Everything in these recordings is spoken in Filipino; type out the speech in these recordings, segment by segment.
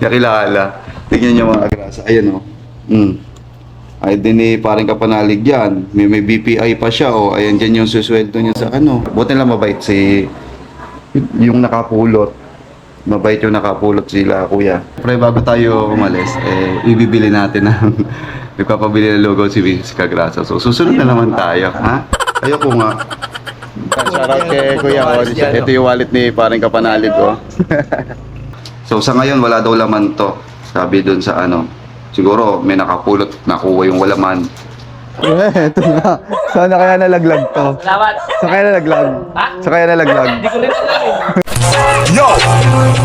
Nakilala. Tignan niyo mga agrasa. Ayan o. Ay din ni parang kapanalig yan. May BPI pa siya o. Ayan dyan yung susweldo niya sa ano. Buti lang mabait si yung nakapulot. Mabait yung nakapulot sila kuya. Pre bago tayo umalis, ibibili natin ng ipapabili ng logo si Vince Cagrasa. So susunod na naman tayo. Ha? Ayoko nga. Shoutout kay kuya ko. Ito yung wallet ni parang kapanalig ko. So sa ngayon wala daw laman to. Sabi dun sa ano. Siguro may nakapulot, nakuha yung walaman. Ito na. Sana kaya nalaglag to. Salamat. Saan kaya nalaglag? Ha? Saan kaya nalaglag? Hindi ko rin alam eh. Yo!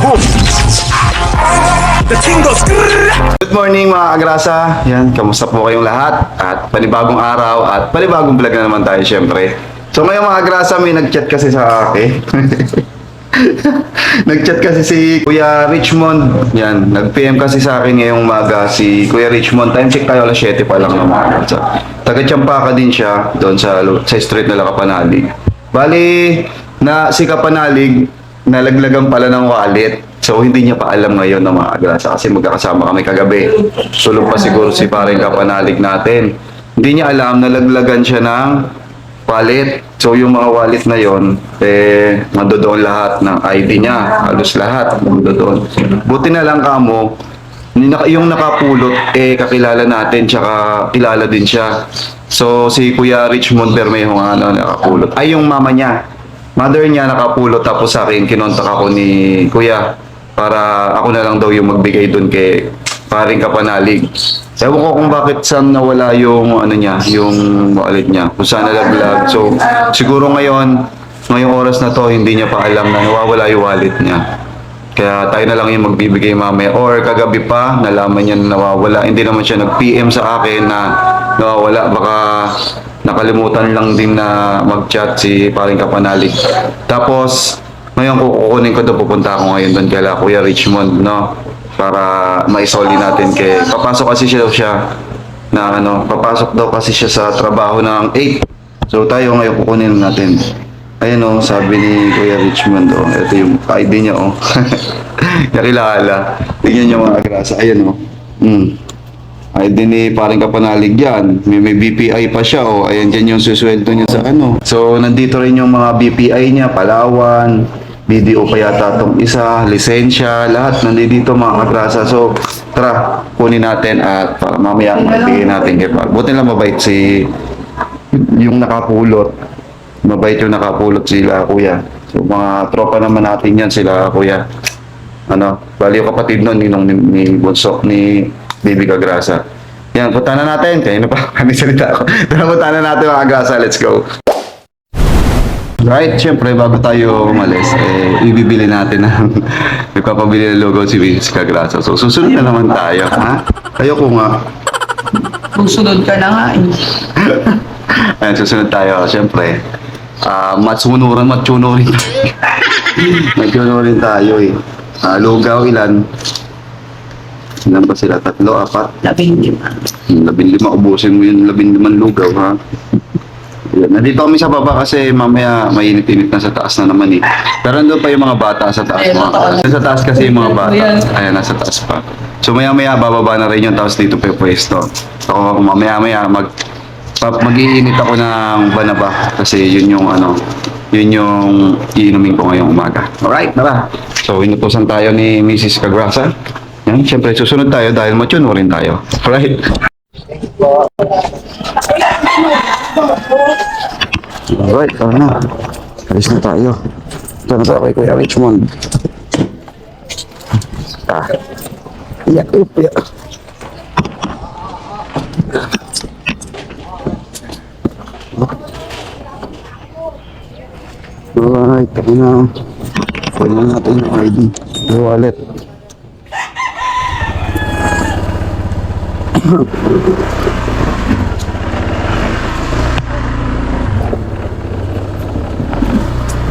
Boom! The thing goes... Good morning mga agrasa. Yan, kamusta po kayong lahat? At panibagong araw at panibagong vlog na naman tayo syempre. So ngayon mga agrasa may nag-chat kasi sa akin. Nag-chat kasi si Kuya Richmond. Yan, nag-PM kasi sa akin ngayong umaga si Kuya Richmond. Time check tayo, alas 7 pa lang naman. Taga-Tiyampaka din siya doon sa street na Kapanalig. Bali, na si Kapanalig, nalaglagan pala ng wallet. So, hindi niya pa alam ngayon na mga agrasa kasi magkakasama kami kagabi. Sulog pa siguro si parang Kapanalig natin. Hindi niya alam, nalaglagan siya ng wallet. So, yung mga wallet na yon mandodoon lahat ng ID niya. Halos lahat, mandodoon. Buti na lang kamo, yung nakapulot, kakilala natin, tsaka kilala din siya. So, si Kuya Richmond Bermejo nga nakapulot. Ay, yung mama niya. Mother niya nakapulot, tapos sa akin, kinontak ako ni Kuya para ako na lang daw yung magbigay dun kay paring Kapanalig. Ewan ko kung bakit saan nawala yung ano niya, yung wallet niya, kung saan nalaglag. So, siguro ngayong oras na to, hindi niya pa alam na nawawala yung wallet niya. Kaya tayo na lang yung magbibigay mamaya. Or kagabi pa, nalaman niya na nawawala. Hindi naman siya nag-PM sa akin na nawawala. Baka nakalimutan lang din na mag-chat si paring Kapanalig. Tapos, ngayon kukunin ko doon, pupunta ako ngayon doon kay Kuya Richmond, no? Para maisoli natin kay papasok kasi siya na ano, papasok daw kasi siya sa trabaho ng 8. So tayo ngayon kukunin natin. Ayun oh, sabi ni Kuya Richmond oh, ito yung ID niya oh. Nakilala. Tingnan niyo mga agrasa. Ayun oh. ID ni parang Kapanalig yan. May BPI pa siya oh. Ayan dyan yung susweldo niya sa ano. So nandito rin yung mga BPI niya, Palawan, BDO pa yata itong isa, lisensya, lahat nandito mga kagrasa. So, tara, kunin natin at para mamaya magbigay natin kay Pag. Buti lang mabait si yung nakapulot. Mabait yung nakapulot sila, kuya. So, mga tropa naman natin yan sila, kuya. Ano, bali yung kapatid nun, ni Bunso, ni Bibi Cagrasa. Yan, punta na natin. Kaya na pa, kami salita ako. Tara, punta na natin mga kagrasa. Let's go. Right, syempre bago tayo umalis, ibibili natin ng ipapabili ng logo si Vince Cagrasa. So susunod na naman tayo, ha? Ayoko nga. Susunod ka na nga eh. Ayan, susunod tayo, syempre. Matsunuran tayo. Matsunurin tayo eh. Lugaw ilan? Ilan ba sila? 3, 4? 15. 15, ubusin mo yung 15 lugaw, ha? Nandito kami sa baba kasi mamaya mainit-init na sa taas na naman eh. Pero nandun pa yung mga bata sa taas. Sa taas kasi yung mga bata. Ayan, nasa taas pa. So maya-maya bababa na rin yun, tapos dito pa yung pwesto. So mamaya-maya mag-iinit ako ng banaba kasi yun yung ano, yun yung iinumin ko ngayong umaga. Alright, tara. So inutusan tayo ni Mrs. Cagrasa. Yan, syempre susunod tayo dahil matyuno rin tayo. Alright. Alright, tara na. Alis na tayo. Ito na tayo kay Kuya Richmond. Iya. Alright, tara na. Kunin na natin yung ID. Yung wallet.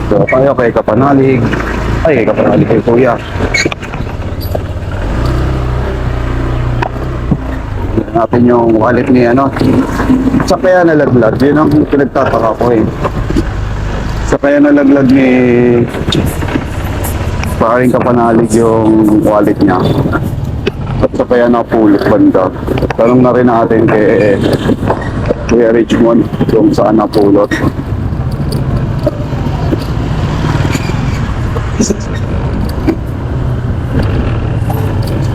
So, tayo kay Kapanalig. Ay, kay Kapanalig kay Kuya. Tignan natin yung wallet ni ano. Sa kaya nalaglag. Yun ang pinagtataka ko eh. Sa kaya nalaglag ni paring kapanalig yung wallet niya. At sa kaya napulot banda. Tanong na rin natin kay Kuya Richmond kung saan napulot.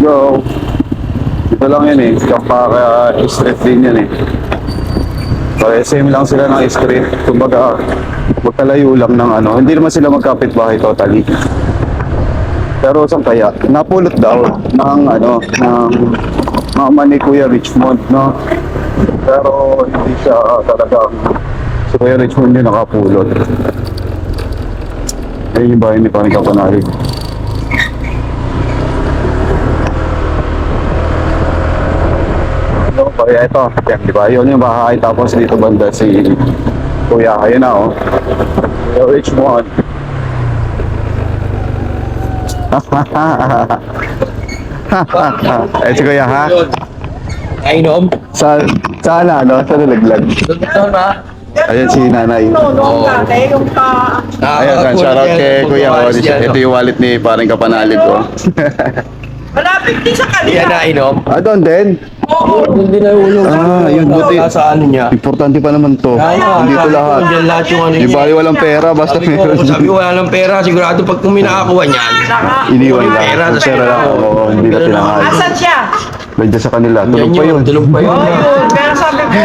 Go! Ito lang yun eh. Kapaka street din yan eh. So, same lang sila ng street. Kumbaga, magkalayo lang ng ano. Hindi naman sila magkapit-bahay totally. Pero saan kaya? Napulot daw ng ano, ng mama ni Kuya Richmond, no? Pero hindi siya talagang si Kuya Richmond yung nakapulot. Ayun yung bahay ni Paring Kapanalig. Ano ba? Ito, yan, di ba? Yun yung bahay. Tapos dito banda si Kuya. Ayun na, oh. Kuya Richmond. Eh, si Kuya, ha? Ainom? Saan na, ano? Saan nalaglag? Ito na. Ayun si nanay. Nung dati, yung pa... Ayun, shoutout kay Kuya. Oh, ito yung wallet ni Paring Kapanalig, oh. Malapit din sa Yan kanila. na inom. Doon din. Hindi na ulong. Yun, buti. Sa ano niya. Importante pa naman to. Hindi to lahat. Diyan lahat yung ano Di niya. bali walang pera, basta meron. Sabi ko wala ng pera. Sigurado pag kung minakakuha niyan. Iniwan lang. Pera, Kung pera lang. Oo, hindi na tinangal. Asan siya? Nandiyan sa kanila. Tulog Yan pa yun. yun. Tulog pa yun. Oh, yun. Pero sabi ko,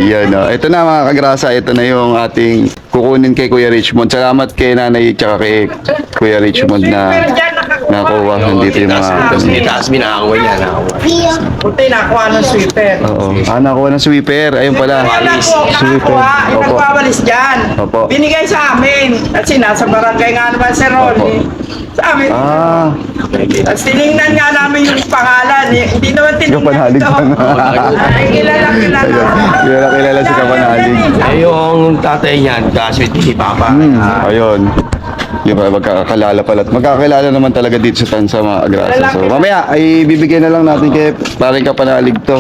yan. Yan, ito na mga kagrasa, ito na yung ating kukunin kay Kuya Richmond. Salamat kay nanay tsaka kay Kuya Richmond na nakuha. Nandito yung mga Hindi taas minakakuha niya. Nakakuha. Puti, nakuha ng sweeper. Oo. Nakuha ng sweeper. Ayun pala. Sweeper. Yung Opo. nagwawalis dyan. Opo. Binigay sa amin. Kasi nasa barangay nga naman si Ronnie. Sa amin. Tapos tinignan nga namin yung pangalan. Hindi naman tinignan Kapanalig ito. lang. Ay, kilala. Kilala si Kapanalig. Eh yung tatay niyan. Kasi ni Papa. Ayun. Yung magkakalala pala. Magkakilala naman talaga dito sa Tansa mga agrasa. So mamaya ay bibigyan na lang natin kay Paring Kapanalig to.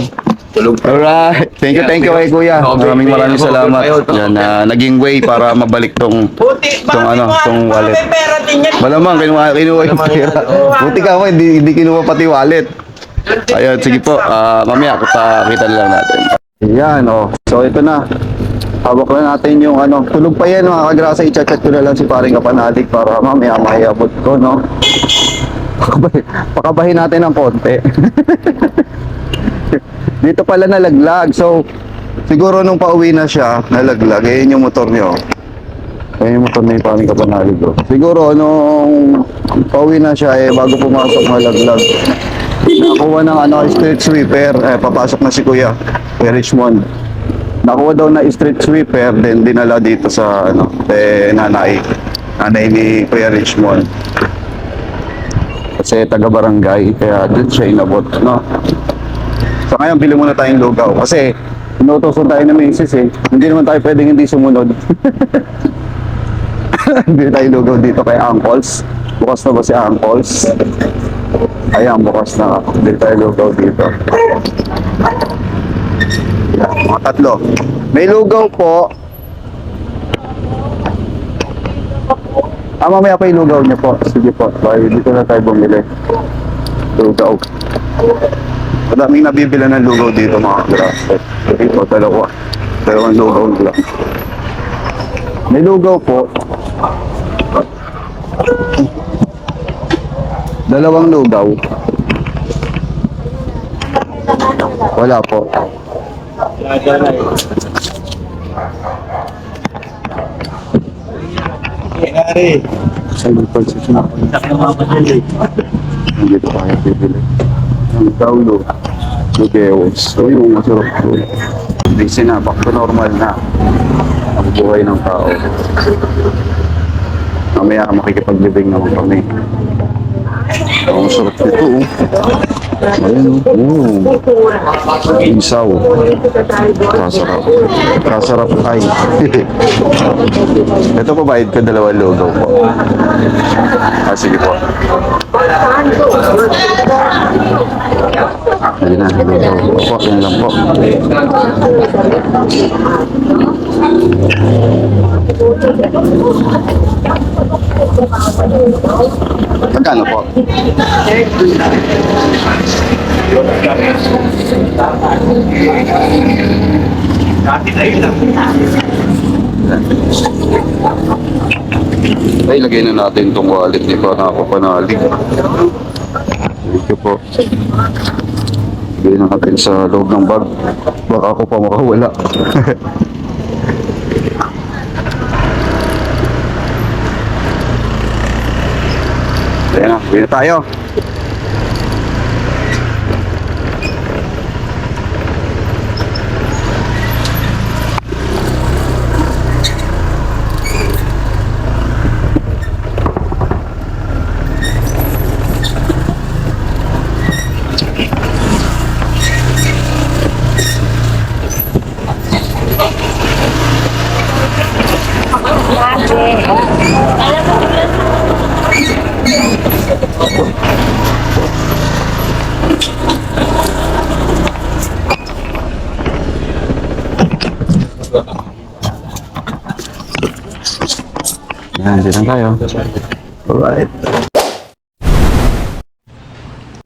Alright. Thank you kay Kuya. Maraming salamat. Yan, naging way para mabalik tong Buti, tong wallet. May pera din yan. Malamang kinuha yung pera. Buti ka mo, hindi kinuha pati wallet. Ayun, sige po. Mamaya, kita na lang natin. Yan, oh. So, ito na. Hawak na natin yung ano. Tulog pa yan, mga kagrasa. I-chat ko na lang si Paring Kapanalig para mamaya maiabot ko, no? Pakabahin natin ng konti. Dito pala nalaglag. So, siguro nung pauwi na siya, nalaglag. Ayun yung motor niyo. Ayun yung motor ni Paring Kapanalig. Siguro nung pauwi na siya, bago pumasok nalaglag. Nakuha ng street sweeper. Papasok na si Kuya Richmond. Nakuha daw na street sweeper, then dinala dito sa nanay ni Kuya Richmond. Kasi taga-barangay, kaya doon siya inabot, no? So ngayon, bili muna tayong lugaw. Kasi, inutosan tayo ng misis eh. Hindi naman tayo pwedeng hindi sumunod. Bili tayong lugaw dito kay Uncles. Bukas na ba si Uncles? Ayan, bukas na. Bili tayong lugaw dito. Yan, mga tatlo. May lugaw po. Mamaya pa yung lugaw niya po. Sige po. Bye. Dito na tayo bumili. Lugaw. Madaming nabibila ng lugaw dito mga kagrasa. Sige po, dalawang lugaw lang. May lugaw po. Dalawang lugaw. Wala po. Sa lipad sa sinapin. Hindi ko kaya bibili. Ang daulo. Lugeos. So yung masarap po. Busy na. Back to normal na. Ang buhay ng tao. Mamaya makikipaglibing naman kami. Ang sarap nito. Ayun, isaw. Kasarap. Kasarap ay. Ito po bayad ko 2 lugaw po. Sige po. Ayun na, lugaw. Opo, yun lang po. Magkano po? Ay, lagay na natin itong wallet ni Panalig. Thank you po. Lagay na natin sa loob ng bag. Baka ako pa makawala. Ayan na, uwi na tayo. Yan, dito lang tayo. Alright.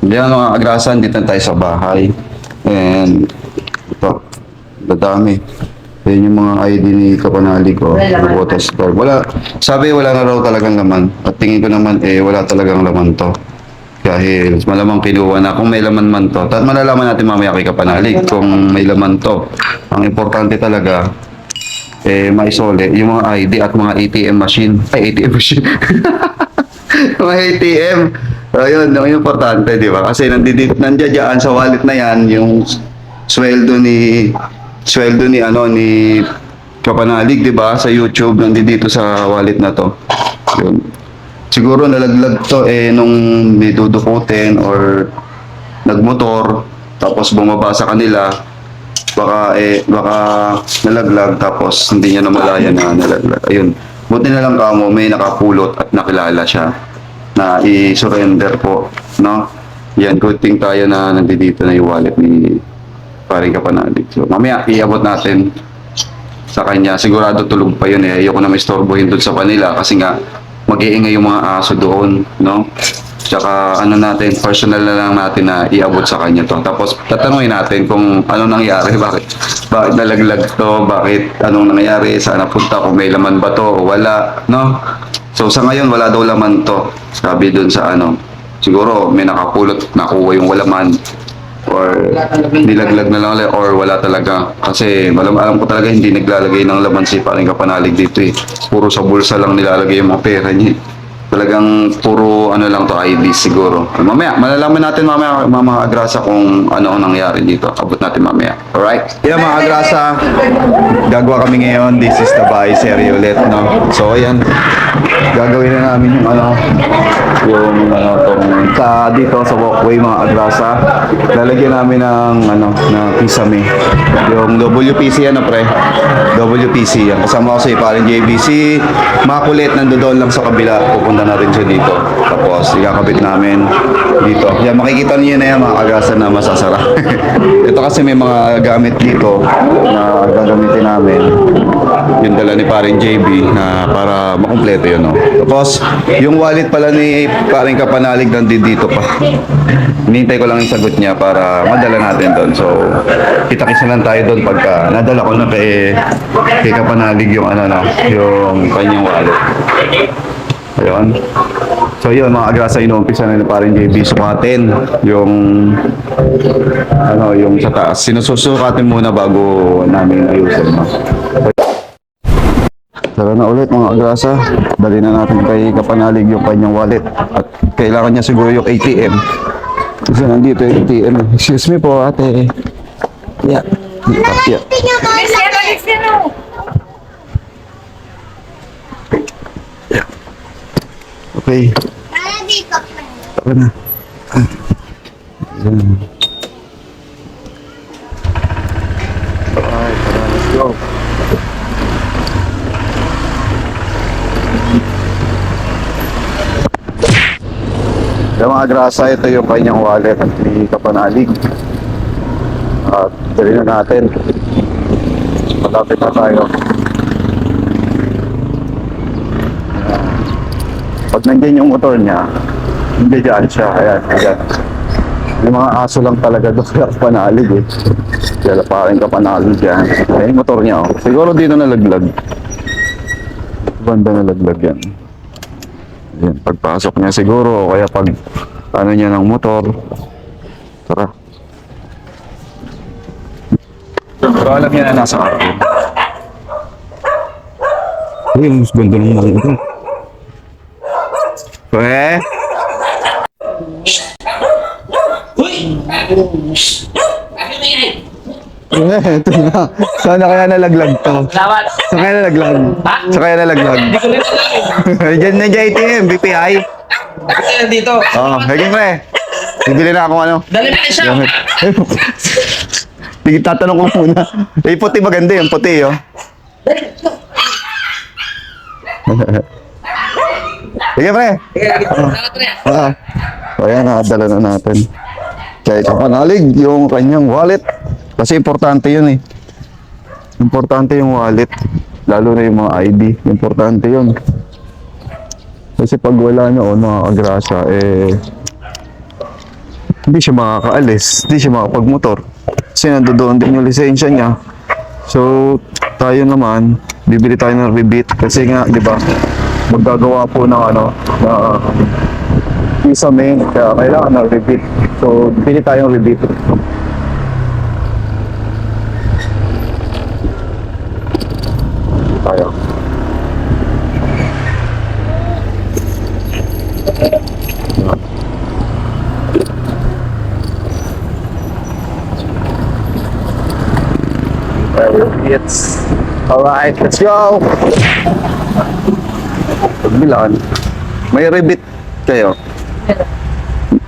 Yan mga agrasan, dito na tayo sa bahay. And ito, dadami. Yan yung mga ID ni Kapanalig ko. Photos store. Wala, sabi wala na raw talagang laman. At tingin ko naman wala talagang laman to. Dahil malamang kinuha na kung may laman man to. At malalaman natin mamaya kay Kapanalig kung may laman to. Ang importante talaga, maisole yung mga ID at mga ATM machine. Ay, ATM machine. Mga ATM. Ayun, yung importante, di ba? Kasi nandiyan sa wallet na yan yung sweldo ni Kapanalig, di ba? Sa YouTube, nandito sa wallet na to. Yun. Siguro nalaglag to nung may dudukutin or nagmotor tapos bumaba sa kanila. Baka nalaglag tapos hindi niya namalayan na nalaglag. Ayun. Buti na lang kamo may nakapulot at nakilala siya na i-surrender po, no? Yan, good thing tayo na nandito na yung wallet ni Paring Kapanalig. So, mamaya iabot natin sa kanya. Sigurado tulog pa yun Ayoko na may istorbohin doon sa kanila kasi nga mag-iingay yung mga aso doon, no? Tsaka personal na lang natin na iabot sa kanya to. Tapos tatanungin natin kung ano nangyari, bakit nalaglag to, bakit anong nangyari, saan napunta, kung may laman ba to o wala, no? So sa ngayon wala daw laman to. Sabi dun sa siguro may nakapulot, nakuha yung walaman or nilaglag na lang ulit or wala talaga. Kasi alam ko talaga hindi naglalagay ng laman si Paring Kapanalig dito Puro sa bulsa lang nilalagay yung mga pera niya. Talagang puro lang to ID siguro. Mamaya, malalaman natin mamaya mga agrasa kung ano ang nangyari dito. Abot natin mamaya. Alright? Yan mga agrasa, gagawa kami ngayon. This is the bahay serye ulit, no? So, ayan. Gagawin na namin yung dito sa walkway mga agrasa. Lalagyan namin ng pisame. Yung WPC pre. WPC yan. Kasama ko si Paring JBC. Makulit, nandoon lang sa kabila. Pupunta na rin siya dito. Tapos, ikakabit namin dito. Yan, makikita niyo na yan mga agrasa na masasara. Ito kasi may mga gamit dito na gagamitin namin. Yung dala ni Paring JB na para makumpleto yun, no? Tapos, yung wallet pala ni Paring Kapanalig nandito pa. Hinihintay ko lang yung sagot niya para madala natin doon. So, kita-kisa lang tayo doon pagka nadala ko na kay Kapanalig yung yung kanyang wallet. Ayun. So yun mga agrasa, inuumpisa na Paring JB sukatin yung yung sa taas. Sinusukatin muna bago namin ayusin, no? Tara na ulit mga agrasa. Dali na natin kay Kapanalig yung kanyang wallet. At kailangan niya siguro yung ATM. Kasi nandito yung ATM. Excuse me po ate. Yeah. Yeah. Okay. Tara na. Alright, let's go. Yung mga grasa, ito yung kanyang wallet ni Kapanalig. At dali na natin. Malapit na tayo. Pag nandiyan yung motor niya, hindi dyan siya. Ayan, ayan. Yung mga aso lang talaga doon kaya panalig eh. Kaya parang kapanalig dyan. Ayan yung motor niya oh. Siguro dito nalaglag. Banda nalaglag yan. Ayan, pagpasok niya siguro, kaya pag ano niya ng motor. Tara. Pero alam niya na nasa akin. Uy, mas ganda ng mga ito. Eh? Ito na. Sana kaya nalaglag to. Salamat. Saan kaya nalaglag? Saan kaya nalaglag? Hindi ko rin alam. Diyan na dyan ATM, BPI. Kasi nandito. Oo, haging pre. Bibili na ako ano. Dali mo na siya. Sige, tatanong ko muna. Eh, puti maganda yung puti, oh. Sige, pre. Salamat rin. So, ayan, nakadala na natin. Kaya kapanalig yung kanyang wallet. Kasi importante yun eh. Importante yung wallet. Lalo na yung mga ID. Importante yun. Kasi pag wala nyo, mga kagrasya, eh, hindi siya makakaalis. Hindi siya makapagmotor. Kasi nandoon din yung lisensya niya. So, tayo naman, bibili tayo ng rebate. Kasi nga, di ba, maggagawa po ng ano, na visa main. Kaya kailangan ng rebate. So, bibili tayong rebate. Tayo. It's alright, let's go! Pagbilan, may rebate kayo.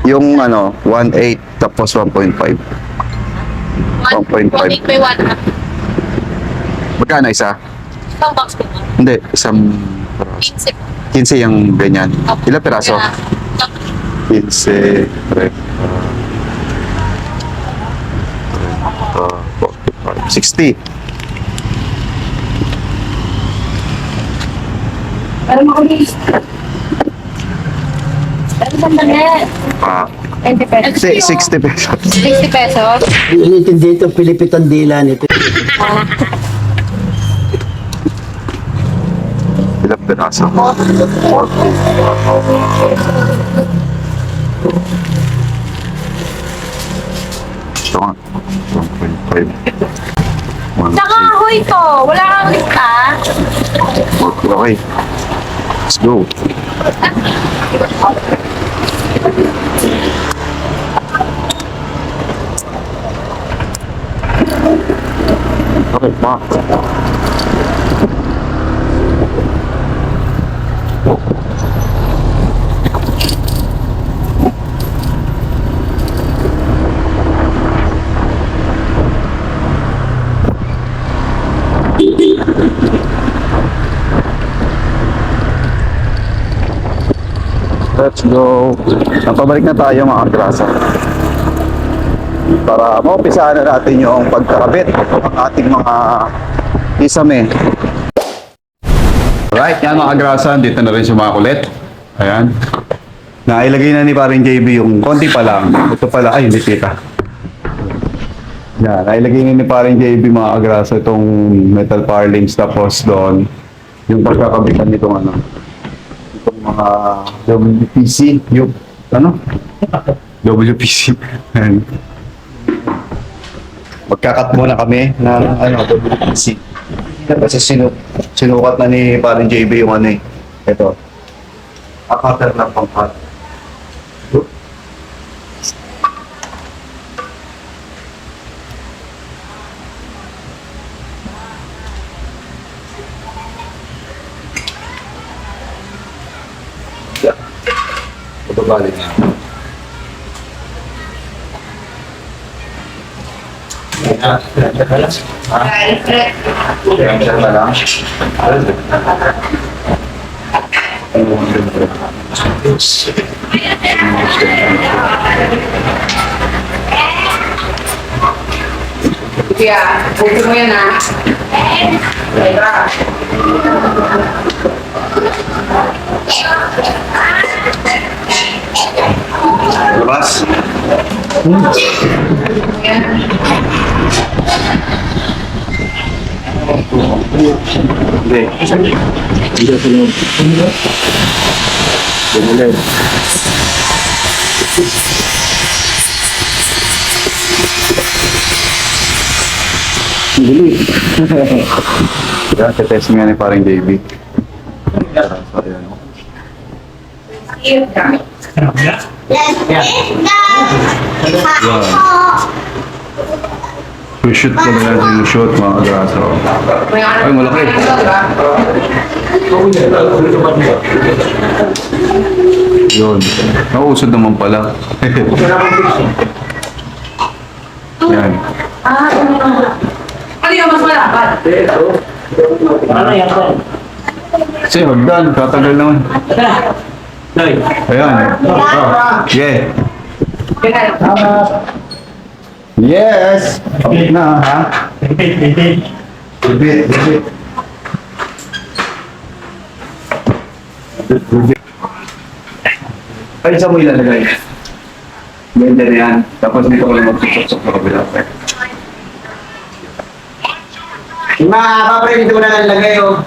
Yung ano, 1.8 tapos 1.5. 1.5. May 1 Magkano isa? Isang box po. Hindi, isang peraso. 15 po. 15 yung ganyan. Ilang peraso? 15, 60. Ano mo kami? Ano ba na? Ah, 20 pesos. 60 pesos. 60 pesos? Inintindi itong Pilipitang dila nito. Ilang peraso? Ito nga. 1.5. Tsaka ahoy to. Wala kang lista. Okay. Let's go. Okay, ma. Let's go. Napabalik na tayo mga grasa. Para maumpisahan na natin yung pagkakabit ng ating mga isame. Right, yan mga grasa. Dito na rin si mga kulit. Ayan. Nailagay na ni paring JB yung konti pa lang. Ito pala, ay hindi kita. Yan, nailagay na ni paring JB mga grasa itong metal parlings tapos doon yung pagkakabitan nitong ano. Mga WPC, yung ano? WPC. Magkakat muna kami ng ano, WPC. Kasi sinukat na ni paring JB yung ano eh. Ito. Cutter lang pang cut. Pababalik na. Kuya, buti mo yan ha. Labas. Hindi. Bumili. Bili. Yan, tetest nga ni parang JB. Shoot ko na yan, shoot mga kagraso. Ay, malaki. Yun. Nauusod naman pala. Yan. Ano yung mas malapad? Kasi hagdan, tatagal naman. Ayan. Oh. Yeah. Yes! Okay na, ha? Bibit, bibit. Ay, saan mo ilalagay? Blender na yan. Tapos dito ko lang magsusok sa kabila. Paparin dito mo na lang lagay, oh.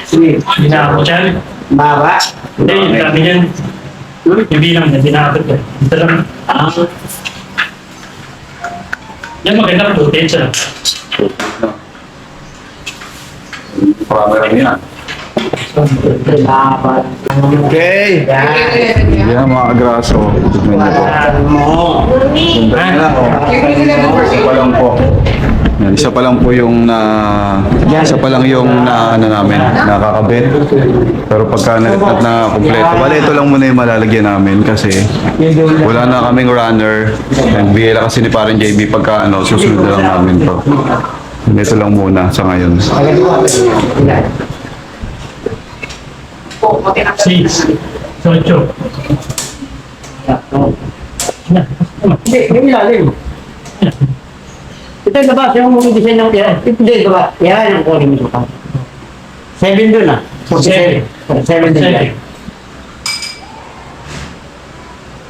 Sige. Hindi na ako dyan. Baba. Hindi, kami dyan. Hindi lang, hindi na ako dyan. Ito lang. Yan magandang footage. Parang lang yan. Okay! Yan mga agraso. Tignan niyo po. Ganda na, oh. Isa pa lang po. Yan, isa pa lang po yung isa pa lang yung ano namin, nakakabit. Pero pagka na kumpleto, bale ito lang muna yung malalagyan namin kasi wala na kaming runner. Nagbigay lang kasi ni parang JB pagka susunod na lang namin to. Ito lang muna sa ngayon. 6, 8. Hindi, yung ilalim. Ito yung labas, yung design ng yan. Ito yung labas. Yan ang kunin mo. 7 dun, ah. 47. 7 din yan.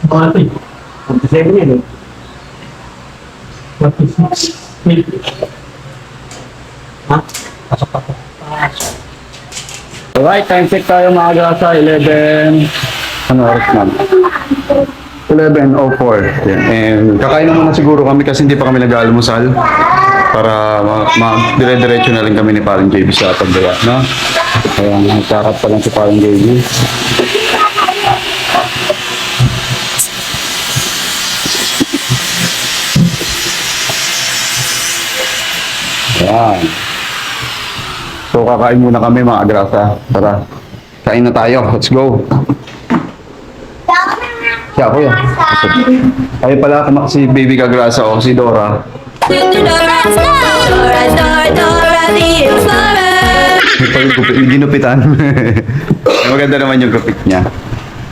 Mga ito. 47 yun, eh. 46. Ha? Alright, time check tayo mga gasa, 11, ano oras na? 11:04. Yan. And kakain naman na siguro kami kasi hindi pa kami nag-aalmusal para dire-diretso na rin kami ni parang JB sa Tabaya, no? Kaya nagkakap pa lang si parang JB. Yan. So kakain muna kami mga agrasa. Tara, kain na tayo. Let's go. Siya, kuya. Ay pala, si baby kagrasa o si Dora. Yung ginupitan. Maganda naman yung gupit niya.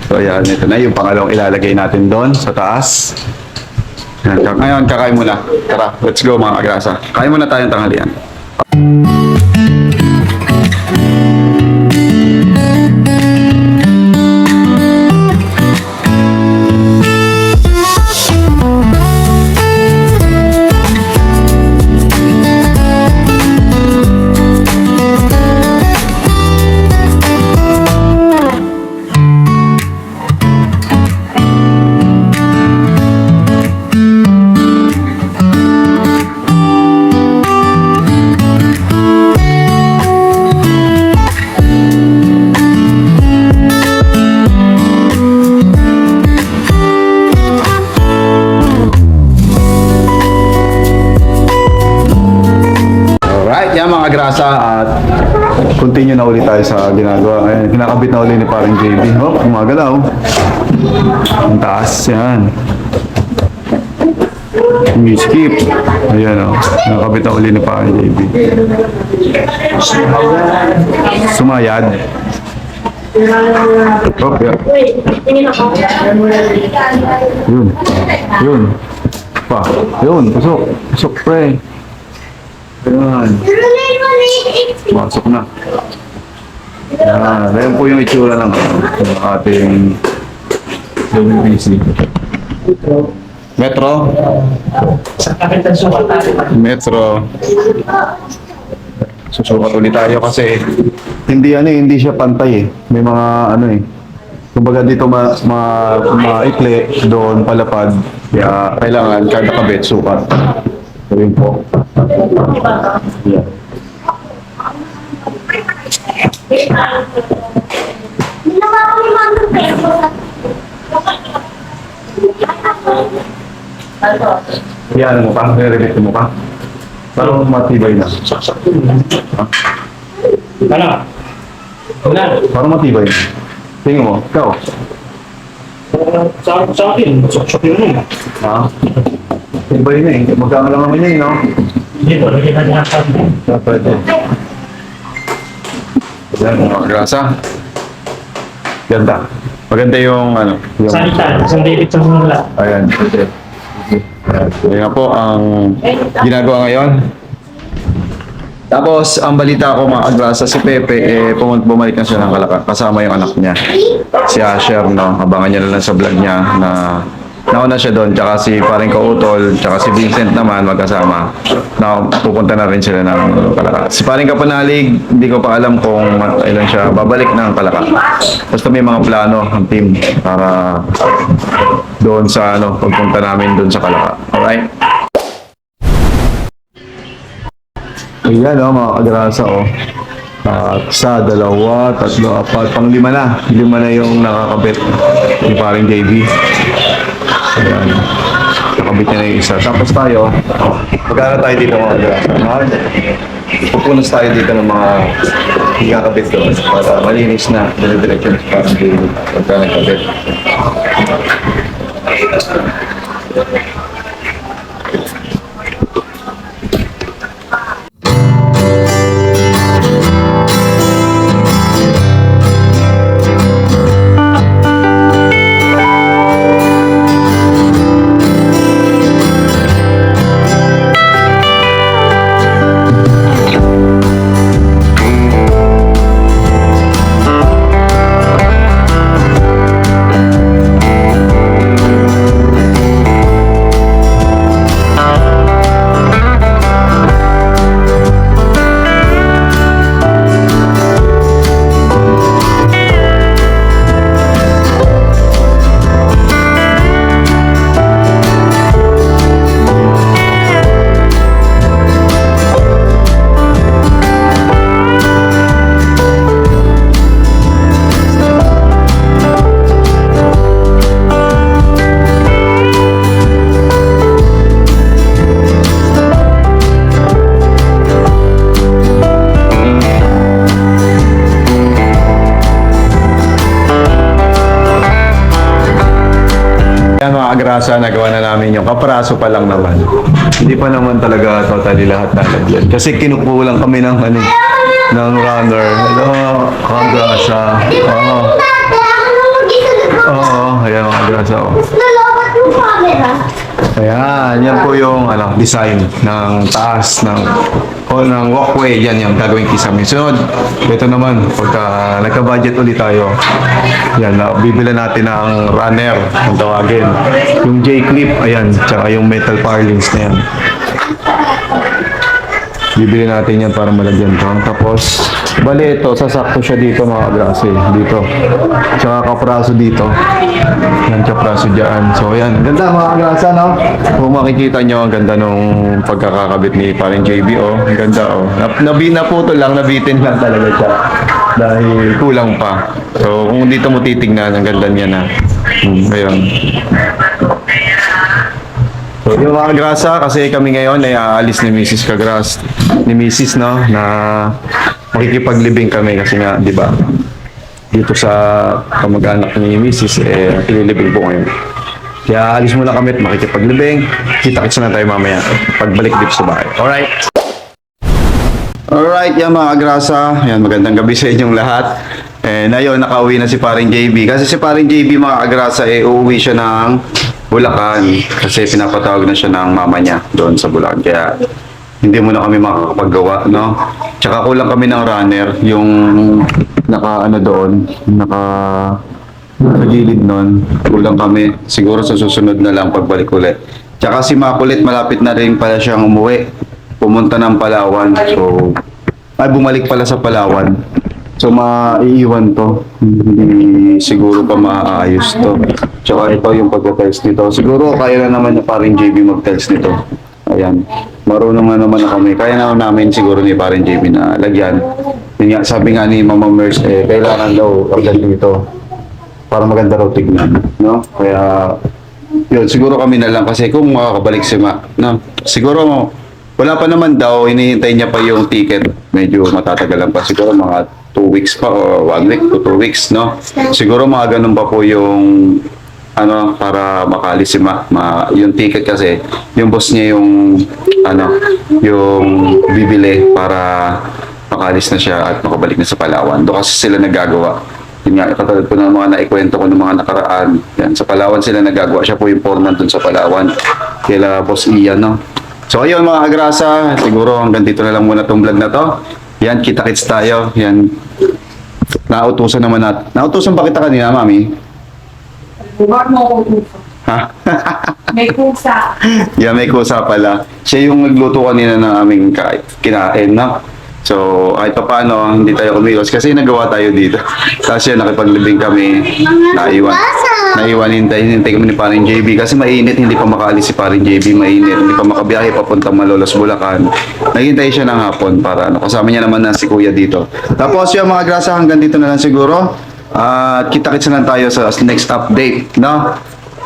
So yan, ito na yung pangalawang ilalagay natin doon sa taas. Yan, ngayon, kakain muna. Tara, let's go mga kagrasa. Kain muna tayong tanghalian. Mga grasa at continue na ulit tayo sa ginagawa. Ayan, kinakabit na ulit ni parang JB. Oh, gumagalaw. Ang taas yan. Skip. Ayan o. Kinakabit na ulit ni parang JB. Sumayad. Oh, yeah. Yun. Yun. Pa. Yun. Pusok. Pusok pre. Ayan. Masok na. Yan, ayun po yung itsura ng ating WBC. Metro? Sa kapit ang sukat natin. Metro. Susukat ulit tayo kasi hindi siya pantay eh. May mga ano eh. Kumbaga dito maikli, doon palapad. Kaya kailangan kada kabit sukat. So yun po. Yeah. Yan mo pa, re-relate mo pa. Parang matibay na. Saksak yun. Ano? Wala. Parang matibay na. Tingin mo, ikaw. Sa akin, saksak yun. Ha? Matibay na eh. Magkano lang naman yun, no? Dito, lagyan natin ang sabi. Pwede. Yan, mga grasa. Ganda. Maganda yung ano. Yung, Sanitan, isang David sa mula. ayan. Pwede. Ayan nga po ang ginagawa ngayon. Tapos, ang balita ko mga agrasa, si Pepe, bumalik na siya ng Kalaka, kasama yung anak niya. Si Asher, no? Abangan niya na lang sa vlog niya na nauna siya doon, tsaka si paring Kautol, tsaka si Vincent naman magkasama. Na pupunta na rin sila ng Kalaka. Si paring Kapanalig, hindi ko pa alam kung ilan siya babalik ng Kalaka. Basta may mga plano ng team para doon sa pagpunta namin doon sa Kalaka. Alright? Ayan mga kagrasa isa, dalawa, tatlo, apat, pang lima na. Lima na yung nakakabit yung paring JB. Ayan. Nakabit niya na yung isa. Tapos tayo, magkano tayo dito mga kagrasa? Pupunas tayo dito ng mga hingakabit doon para malinis na. Dire-diretso sa parang JB. Pagka nagkabit. Yan mga agrasa, nagawa na namin yung kapraso pa lang naman. Hindi pa naman talaga totally lahat nalagyan. Kasi kinukulang kami ng ng runner. Hello, agrasa. Oo, ayan mga agrasa. Ayan, yan po yung design ng taas ng walkway. Yan yung gagawin kisame. Sunod, ito naman, pagka nagka-budget ulit tayo, yan, bibila natin ng runner, ang tawagin. Yung J-clip, ayan, tsaka yung metal purlins na yan. Bibili natin yan para malagyan to. Tapos, bali ito, sasakto siya dito mga agrase. Dito. Tsaka kapraso dito. Yan, kapraso dyan. So, yan. Ganda mga agrasa, no? Kung makikita nyo, ang ganda nung pagkakakabit ni paring JB, oh. Ang ganda, oh. Naputol lang, nabitin lang talaga siya. Dahil kulang pa. So, kung dito mo titignan, ang ganda niya na. Ayun. So, yung mga grasa, kasi kami ngayon ay aalis ni Mrs. Kagras, ni Mrs. no, na makikipaglibing kami kasi nga, di ba, dito sa kamag-anak ni Mrs. ililibing po ngayon. Kaya aalis muna kami at makikipaglibing. Kita-kits na tayo mamaya pagbalik dito sa bahay. Alright? Alright, yan mga grasa. Yan, magandang gabi sa inyong lahat. And ayun, nakauwi na si paring JB. Kasi si paring JB mga agrasa, uuwi siya ng Bulacan kasi pinapatawag na siya ng mama niya doon sa Bulacan. Kaya hindi mo na kami makakapaggawa, no? Tsaka kulang kami ng runner, yung naka ano doon, naka sa gilid nun, kulang kami. Siguro sa susunod na lang pagbalik ulit. Tsaka si Makulit, malapit na rin pala siyang umuwi. Pumunta ng Palawan. So, ay bumalik pala sa Palawan. So, maiiwan to. Hindi siguro pa maayos to. Tsaka ito yung pagka-tiles nito. Siguro kaya na naman na parin JB mag-tiles nito. Ayan. Marunong na naman na kami. Kaya na namin siguro ni parin JB na lagyan. Yun nga, sabi nga ni Mama Mers, kailangan daw agad dito para maganda raw tignan, no? Kaya yun, siguro kami na lang kasi kung makakabalik si Ma, no? Siguro wala pa naman daw, hinihintay niya pa yung ticket. Medyo matatagalan pa siguro mga 2 weeks pa o 1 week to 2 weeks, no? Siguro mga ganun pa po yung ano para makalis si yung ticket kasi yung boss niya yung ano yung bibili para makalis na siya at makabalik na sa Palawan. Doon kasi sila nagagawa. Yun nga, katulad po ng mga naikwento ko ng mga nakaraan. Yan, sa Palawan sila nagagawa. Siya po yung foreman dun sa Palawan. Kila Boss Ian, no? So, ayun mga agrasa. Siguro hanggang dito na lang muna itong vlog na to. Yan, kita-kits tayo. Yan. Nautusan naman natin. Nautusan ba kita kanina, Mami? Huwag mo ako upo. Ha? May kusa. Yeah, may kusa pala. Siya yung nagluto kanina ng aming kinain, no? So, kahit pa paano, hindi tayo kumilos kasi nagawa tayo dito. Tapos yan, nakipaglibing kami, naiwan, hintay kami ni Paring JB kasi mainit, hindi pa makaalis si Paring JB, mainit, hindi pa makabiyahe papunta Malolos, Bulacan. Naghintay siya ng hapon para ano, kasama niya naman na si Kuya dito. Tapos yung mga grasa, hanggang dito na lang siguro. At kita-kits na lang tayo sa next update, no?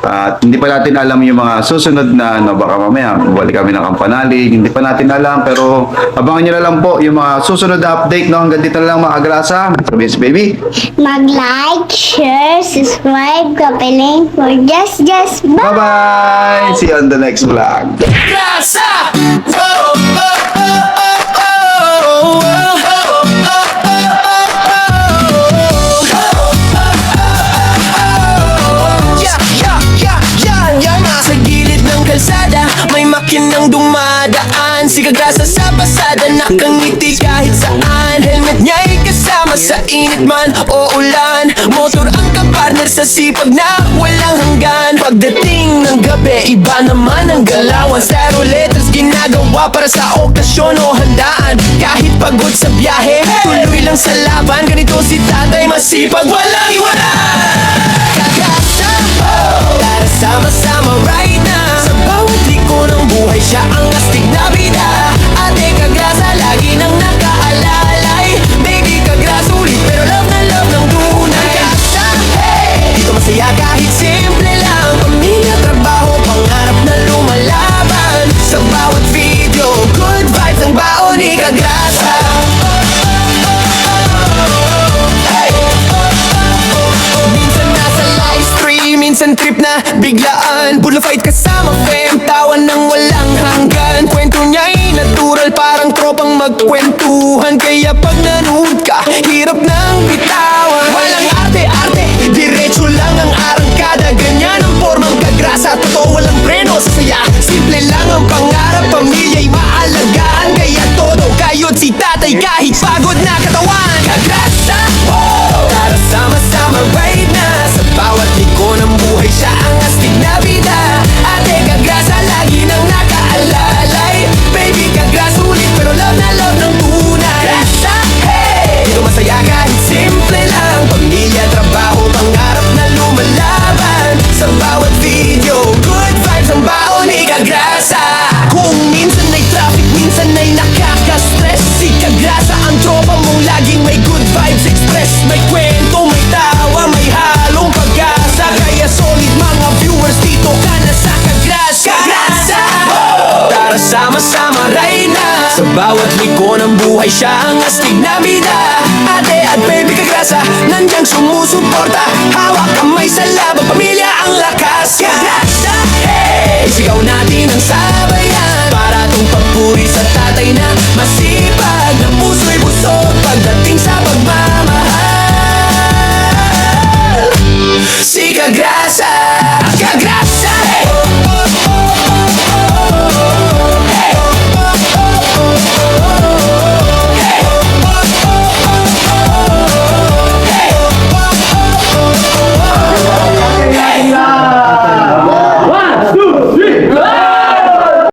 At hindi pa natin alam yung mga susunod na ano, baka mamaya balik kami ng Kampanalig, hindi pa natin alam, pero abangan nyo na lang po yung mga susunod na update, no? Hanggang dito na lang mga agrasa. Sabihin si baby. Mag-like, share, subscribe, kapiling for Just. Bye! Bye-bye! See you on the next vlog. May makinang dumadaan, si Kagrasa sa pasada, nakangiti kahit saan. Helmet niya'y kasama sa init man o ulan. Motor ang kapartner sa sipag na walang hanggan. Pagdating ng gabi, iba naman ang galawan. Zero letters ginagawa para sa okasyon o handaan. Kahit pagod sa biyahe, tuloy lang sa laban. Ganito si tatay, masipag, walang iwanan. Kagrasa, tara sama-sama right now. Sa bawat liko ng buhay, siya ang astig na bida. Ate Kagrasa, lagi nang nakaalalay. Baby Kagrasa, ulit pero love na love ng tunay. Kagrasa, hey! Dito masaya kahit simple lang. Pamilya, trabaho, pangarap na lumalaban. Sa bawat video, good vibes ang baon ni Kagrasa. Minsan nasa live stream, minsan trip na biglaan. Bull fight kasama fam, tawan ng walang hanggan. Kwento niya'y natural, parang tropang magkwentuhan. Kaya pag nanood ka, hirap nang bitawan. Walang arte-arte, diretso lang ang arangkada. Ganyan ang formang Kagrasa, totoo walang preno sa saya. Simple lang ang pangarap, pamilya'y maalagaan. Kaya todo kayod si tatay kahit pagod na katawan. Kagrasa, oh! Tara sama-sama right na. Sa bawat liko ng buhay, siya ang astig na bida. Ate Kagrasa, lagi nang nakaalalay. Baby Kagrasa, ulit pero love na love ng tunay. Kagrasa, hey! Dito masaya kahit simple lang. Pamilya, trabaho, pangarap na lumalaban. Sa bawat video, good vibes ang baon ni Kagrasa. Kung minsan ay traffic, minsan ay nakaka-stress, si Kagrasa ang tropa mong laging may good vibes express. May kwento, may tawa, may halong pag-asa. Kaya solid mga viewers, dito ka na sa Kagrasa. Kagrasa, oh! Tara sama-sama right na. Sa bawat liko ng buhay, siya ang astig na bida. Ate at baby Kagrasa, nandiyan sumusuporta. Hawak kamay sa laban, pamilya ang lakas. Kagrasa, hey! Sigaw natin